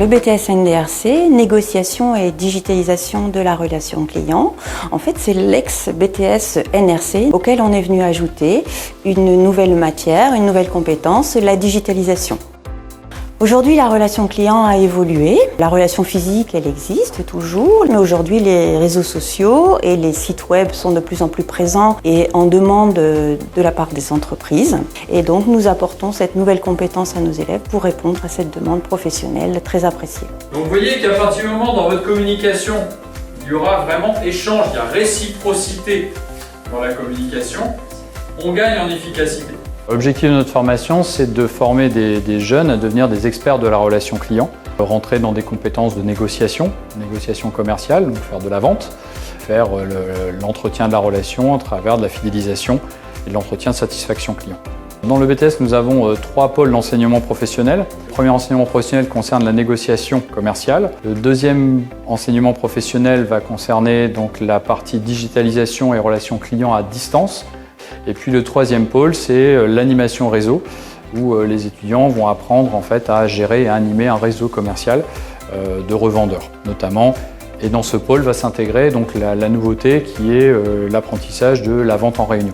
le BTS NDRC, négociation et digitalisation de la relation client. En fait, c'est l'ex-BTS NRC auquel on est venu ajouter une nouvelle matière, une nouvelle compétence, la digitalisation. Aujourd'hui, la relation client a évolué. La relation physique, elle existe toujours, mais aujourd'hui, les réseaux sociaux et les sites web sont de plus en plus présents et en demande de la part des entreprises. Et donc, nous apportons cette nouvelle compétence à nos élèves pour répondre à cette demande professionnelle très appréciée. Donc, vous voyez qu'à partir du moment dans votre communication, il y aura vraiment échange, il y a réciprocité dans la communication, on gagne en efficacité. L'objectif de notre formation, c'est de former des jeunes à devenir des experts de la relation client, rentrer dans des compétences de négociation commerciale, donc faire de la vente, faire l'entretien de la relation à travers de la fidélisation et de l'entretien de satisfaction client. Dans le BTS, nous avons 3 pôles d'enseignement professionnel. Le premier enseignement professionnel concerne la négociation commerciale. Le deuxième enseignement professionnel va concerner donc la partie digitalisation et relations clients à distance. Et puis le troisième pôle, c'est l'animation réseau, où les étudiants vont apprendre en fait à gérer et à animer un réseau commercial de revendeurs notamment. Et dans ce pôle va s'intégrer donc la nouveauté qui est l'apprentissage de la vente en réunion.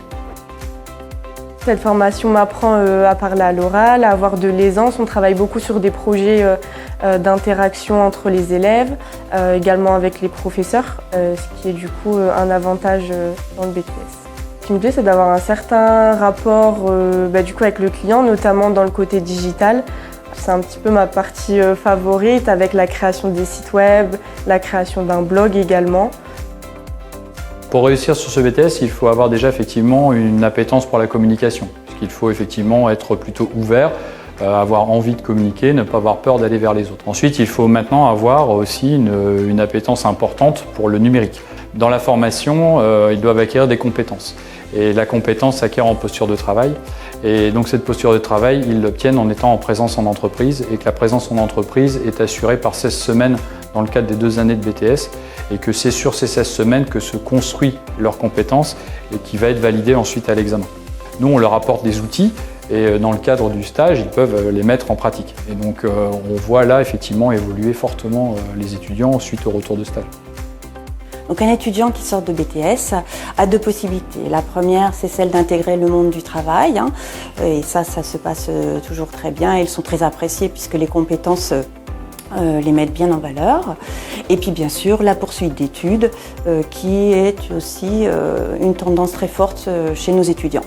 Cette formation m'apprend à parler à l'oral, à avoir de l'aisance. On travaille beaucoup sur des projets d'interaction entre les élèves, également avec les professeurs, ce qui est du coup un avantage dans le BTS. Ce qui me plaît, c'est d'avoir un certain rapport du coup, avec le client, notamment dans le côté digital. C'est un petit peu ma partie favorite avec la création des sites web, la création d'un blog également. Pour réussir sur ce BTS, il faut avoir déjà effectivement une appétence pour la communication. Il faut effectivement être plutôt ouvert, avoir envie de communiquer, ne pas avoir peur d'aller vers les autres. Ensuite, il faut maintenant avoir aussi une appétence importante pour le numérique. Dans la formation, ils doivent acquérir des compétences. Et la compétence s'acquiert en posture de travail. Et donc cette posture de travail, ils l'obtiennent en étant en présence en entreprise et que la présence en entreprise est assurée par 16 semaines dans le cadre des 2 années de BTS et que c'est sur ces 16 semaines que se construit leur compétence et qui va être validée ensuite à l'examen. Nous, on leur apporte des outils et dans le cadre du stage, ils peuvent les mettre en pratique. Et donc on voit là effectivement évoluer fortement les étudiants suite au retour de stage. Donc un étudiant qui sort de BTS a 2 possibilités. La première, c'est celle d'intégrer le monde du travail. Et ça se passe toujours très bien. Ils sont très appréciés puisque les compétences les mettent bien en valeur. Et puis bien sûr, la poursuite d'études qui est aussi une tendance très forte chez nos étudiants.